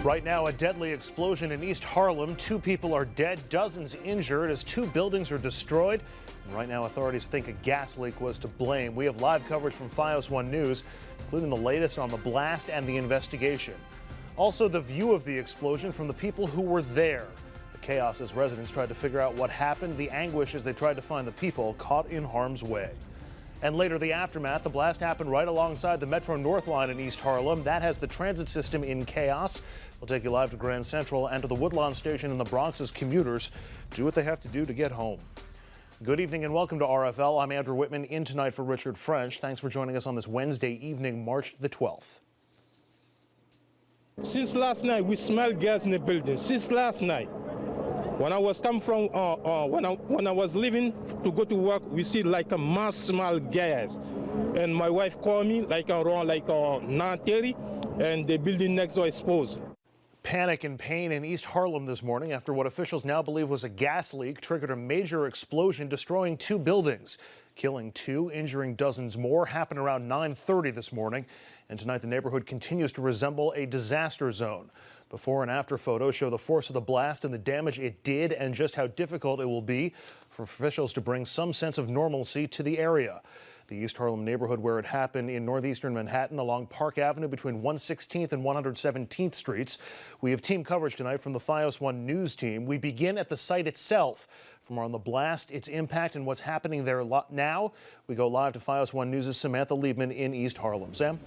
Right now, a deadly explosion in East Harlem. 2 people are dead, dozens injured as 2 buildings are destroyed. And right now, authorities think a gas leak was to blame. We have live coverage from FiOS 1 News, including the latest on the blast and the investigation. Also, the view of the explosion from the people who were there. The chaos as residents tried to figure out what happened, the anguish as they tried to find the people caught in harm's way. And later, the aftermath. The blast happened right alongside the Metro North line in East Harlem. That has the transit system in chaos. We'll take you live to Grand Central and to the Woodlawn station in the Bronx as commuters do what they have to do to get home. Good evening and welcome to RFL. I'm Andrew Whitman, in tonight for Richard French. Thanks for joining us on this Wednesday evening, March the 12th. Since last night, we smell gas in the building. Since last night. When I was coming from, when I was leaving to go to work, we see like a mass smell gas. And my wife called me like around 9:30, and the building next door exposed. Panic and pain in East Harlem this morning after what officials now believe was a gas leak triggered a major explosion, destroying 2 buildings, killing 2, injuring dozens more. Happened around 9:30 this morning. And tonight, the neighborhood continues to resemble a disaster zone. Before and after photos show the force of the blast and the damage it did and just how difficult it will be for officials to bring some sense of normalcy to the area. The East Harlem neighborhood where it happened in northeastern Manhattan along Park Avenue between 116th and 117th Streets. We have team coverage tonight from the FiOS 1 News team. We begin at the site itself. For more on the blast, its impact, and what's happening there now, we go live to FiOS 1 News' Samantha Liebman in East Harlem. Sam?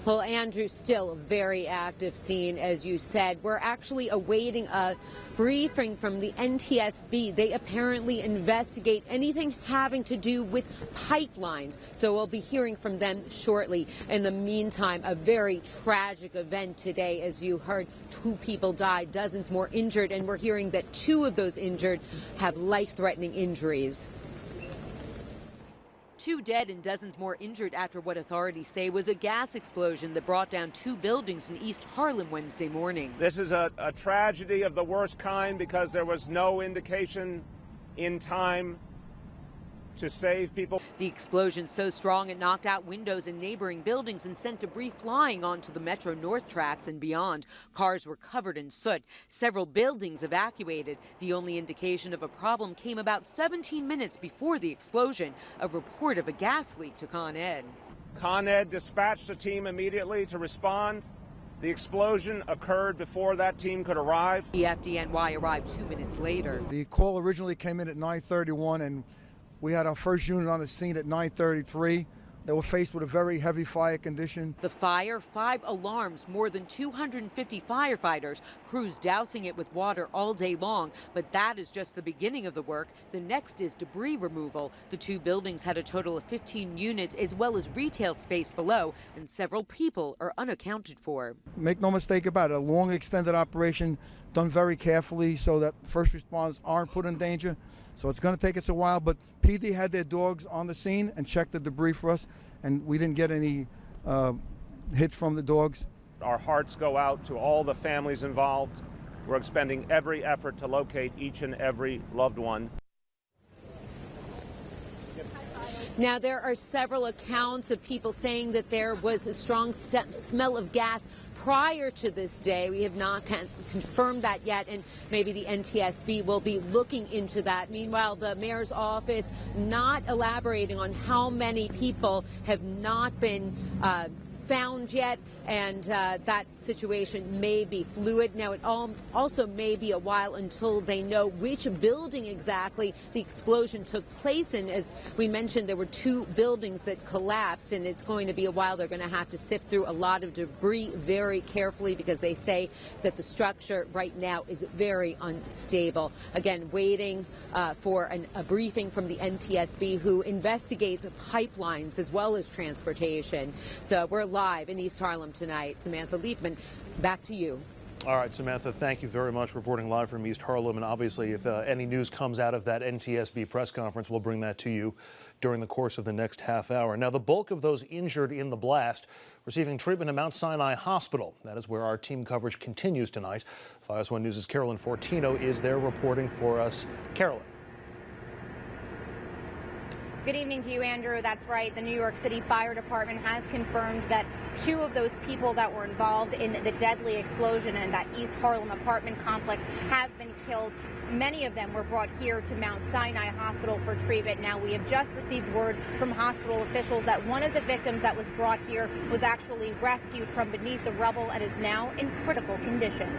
Well, Andrew, still a very active scene, as you said. We're actually awaiting a briefing from the NTSB. They apparently investigate anything having to do with pipelines. So we'll be hearing from them shortly. In the meantime, a very tragic event today. As you heard, 2 people died, dozens more injured, and we're hearing that 2 of those injured have life-threatening injuries. 2 dead and dozens more injured after what authorities say was a gas explosion that brought down 2 buildings in East Harlem Wednesday morning. This is a tragedy of the worst kind because there was no indication in time to save people. The explosion so strong it knocked out windows in neighboring buildings and sent debris flying onto the Metro North tracks and beyond. Cars were covered in soot. Several buildings evacuated. The only indication of a problem came about 17 minutes before the explosion, a report of a gas leak to Con Ed. Con Ed dispatched a team immediately to respond. The explosion occurred before that team could arrive. The FDNY arrived 2 minutes later. The call originally came in at 9:31 and we had our first unit on the scene at 9:33. They were faced with a very heavy fire condition. The fire, 5 alarms, more than 250 firefighters, crews dousing it with water all day long. But that is just the beginning of the work. The next is debris removal. The 2 buildings had a total of 15 units as well as retail space below, and several people are unaccounted for. Make no mistake about it, a long extended operation done very carefully so that first responders aren't put in danger. So it's going to take us a while, but PD had their dogs on the scene and checked the debris for us, and we didn't get any hits from the dogs. Our hearts go out to all the families involved. We're expending every effort to locate each and every loved one. Now, there are several accounts of people saying that there was a strong smell of gas prior to this day. We have not confirmed that yet, and maybe the NTSB will be looking into that. Meanwhile, the mayor's office not elaborating on how many people have not been found yet, and that situation may be fluid. Now, it also may be a while until they know which building exactly the explosion took place in. As we mentioned, there were 2 buildings that collapsed, and it's going to be a while. They're going to have to sift through a lot of debris very carefully because they say that the structure right now is very unstable. Again, waiting for a briefing from the NTSB, who investigates pipelines as well as transportation. So we're live in East Harlem tonight. Samantha Liebman, back to you. All right, Samantha, thank you very much for reporting live from East Harlem. And obviously, if any news comes out of that NTSB press conference, we'll bring that to you during the course of the next half hour. Now, the bulk of those injured in the blast receiving treatment at Mount Sinai Hospital. That is where our team coverage continues tonight. FiOS 1 News' Carolyn Fortino is there reporting for us. Carolyn. Good evening to you, Andrew. That's right. The New York City Fire Department has confirmed that 2 of those people that were involved in the deadly explosion in that East Harlem apartment complex have been killed. Many of them were brought here to Mount Sinai Hospital for treatment. Now, we have just received word from hospital officials that one of the victims that was brought here was actually rescued from beneath the rubble and is now in critical condition.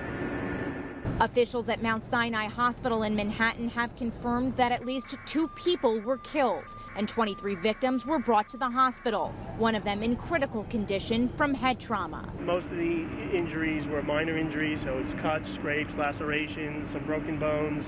Officials at Mount Sinai Hospital in Manhattan have confirmed that at least 2 people were killed and 23 victims were brought to the hospital, one of them in critical condition from head trauma. Most of the injuries were minor injuries, so it's cuts, scrapes, lacerations, some broken bones,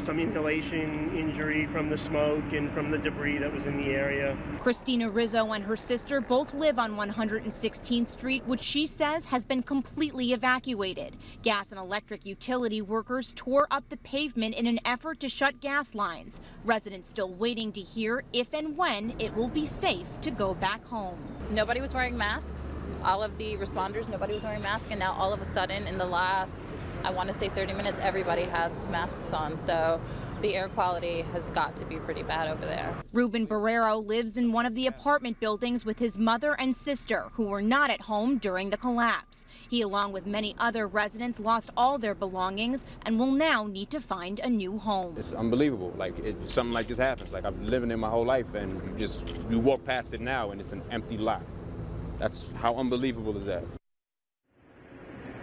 some inhalation injury from the smoke and from the debris that was in the area. Christina Rizzo and her sister both live on 116th Street, which she says has been completely evacuated. Gas and electric utility workers tore up the pavement in an effort to shut gas lines. Residents still waiting to hear if and when it will be safe to go back home. Nobody was wearing masks. All of the responders, nobody was wearing masks, and now all of a sudden in the last, I want to say 30 minutes, everybody has masks on. So the air quality has got to be pretty bad over there. Ruben Barrero lives in one of the apartment buildings with his mother and sister, who were not at home during the collapse. He, along with many other residents, lost all their belongings and will now need to find a new home. It's unbelievable. Like, something like this happens. Like, I've been living it my whole life, and you walk past it now, and it's an empty lot. That's how unbelievable is that.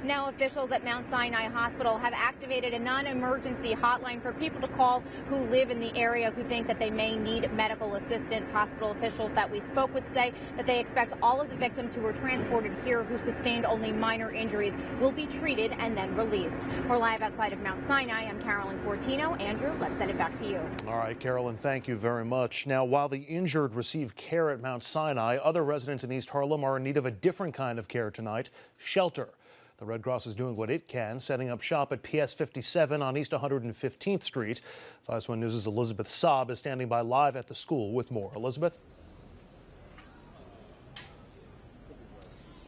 Now, officials at Mount Sinai Hospital have activated a non-emergency hotline for people to call who live in the area who think that they may need medical assistance. Hospital officials that we spoke with say that they expect all of the victims who were transported here who sustained only minor injuries will be treated and then released. We're live outside of Mount Sinai. I'm Carolyn Fortino. Andrew, let's send it back to you. All right, Carolyn, thank you very much. Now, while the injured receive care at Mount Sinai, other residents in East Harlem are in need of a different kind of care tonight: shelter. The Red Cross is doing what it can, setting up shop at PS 57 on East 115th Street. 5 News' Elizabeth Saab is standing by live at the school with more. Elizabeth?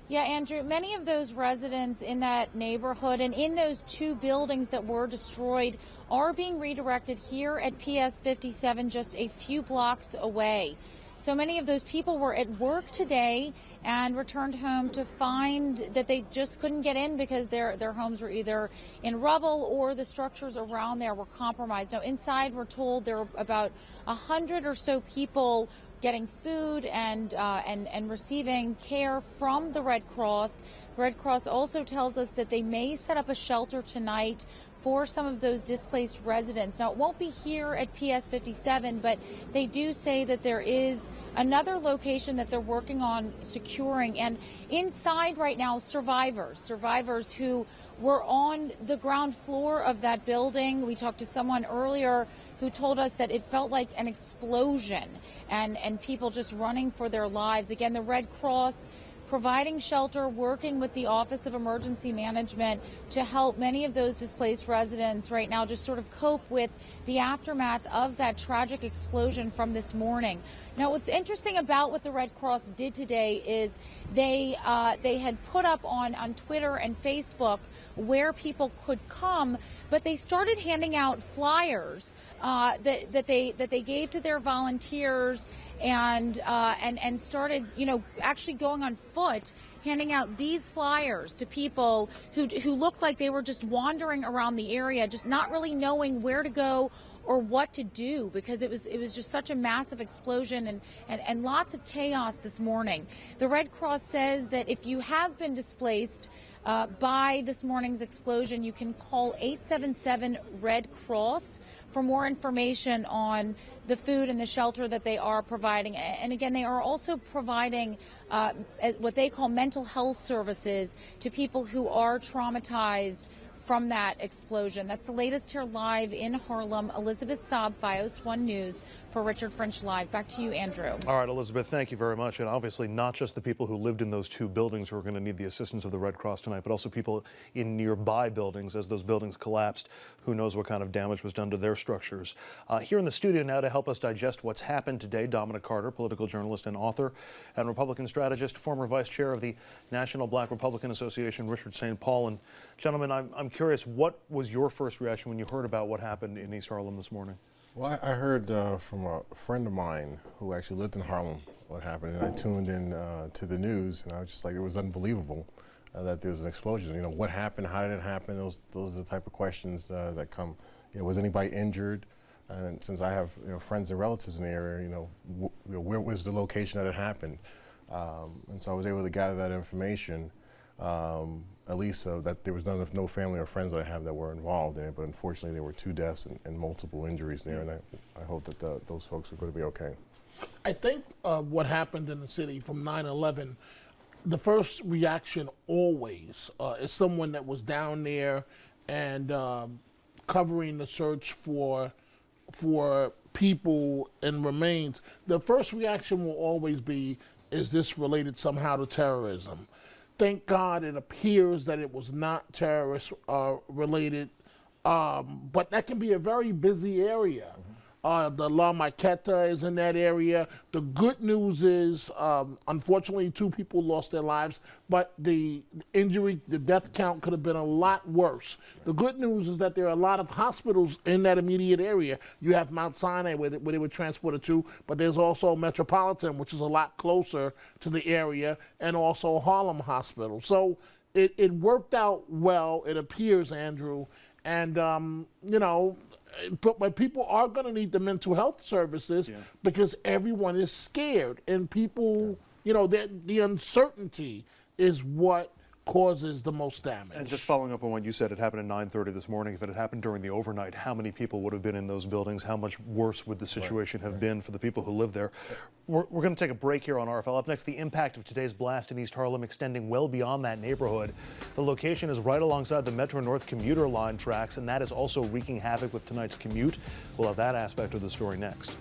Yeah, Andrew, many of those residents in that neighborhood and in those 2 buildings that were destroyed are being redirected here at PS 57, just a few blocks away. So many of those people were at work today and returned home to find that they just couldn't get in because their homes were either in rubble or the structures around there were compromised. Now, inside, we're told there were about 100 or so people getting food and receiving care from the Red Cross. The Red Cross also tells us that they may set up a shelter tonight for some of those displaced residents. Now, it won't be here at PS 57, but they do say that there is another location that they're working on securing. And inside right now, survivors who were on the ground floor of that building. We talked to someone earlier who told us that it felt like an explosion and people just running for their lives. Again, the Red Cross providing shelter, working with the Office of Emergency Management to help many of those displaced residents right now just sort of cope with the aftermath of that tragic explosion from this morning. Now, what's interesting about what the Red Cross did today is they had put up on Twitter and Facebook where people could come, but they started handing out flyers that they gave to their volunteers and started, actually going on foot, handing out these flyers to people who looked like they were just wandering around the area, just not really knowing where to go or what to do, because it was just such a massive explosion and lots of chaos this morning. The Red Cross says that if you have been displaced by this morning's explosion, you can call 877 Red Cross for more information on the food and the shelter that they are providing. And again, they are also providing what they call mental health services to people who are traumatized from that explosion. That's the latest here live in Harlem. Elizabeth Saab, FiOS 1 News for Richard French Live. Back to you, Andrew. All right, Elizabeth, thank you very much. And obviously not just the people who lived in those 2 buildings who are going to need the assistance of the Red Cross tonight, but also people in nearby buildings as those buildings collapsed. Who knows what kind of damage was done to their structures. Here in the studio now to help us digest what's happened today, Dominic Carter, political journalist and author, and Republican strategist, former vice chair of the National Black Republican Association, Richard St. Paul. And gentlemen, I'm curious, what was your first reaction when you heard about what happened in East Harlem this morning? Well, I heard from a friend of mine who actually lived in Harlem what happened, and I tuned in to the news, and I was just like, it was unbelievable that there was an explosion. You know, what happened? How did it happen? Those are the type of questions that come. You know, was anybody injured? And since I have friends and relatives in the area, where was the location that it happened? And so I was able to gather that information. At least that there was no family or friends that I have that were involved in it, but unfortunately there were 2 deaths and multiple injuries there, and I hope that those folks are going to be okay. I think what happened in the city from 9/11, the first reaction always is someone that was down there and covering the search for people and remains. The first reaction will always be, is this related somehow to terrorism? Thank God it appears that it was not terrorist related, but that can be a very busy area. The La Maqueta is in that area. The good news is, unfortunately, 2 people lost their lives, but the death count could have been a lot worse. The good news is that there are a lot of hospitals in that immediate area. You have Mount Sinai where they were transported to, but there's also Metropolitan, which is a lot closer to the area, and also Harlem Hospital. So it worked out well, it appears, Andrew, and but people are going to need the mental health services because everyone is scared, and people, the uncertainty is what causes the most damage. And just following up on what you said, it happened at 9:30 this morning. If it had happened during the overnight, how many people would have been in those buildings? How much worse would the situation have been for the people who live there? We're going to take a break here on RFL. Up next, the impact of today's blast in East Harlem extending well beyond that neighborhood. The location is right alongside the Metro North commuter line tracks, and that is also wreaking havoc with tonight's commute. We'll have that aspect of the story next.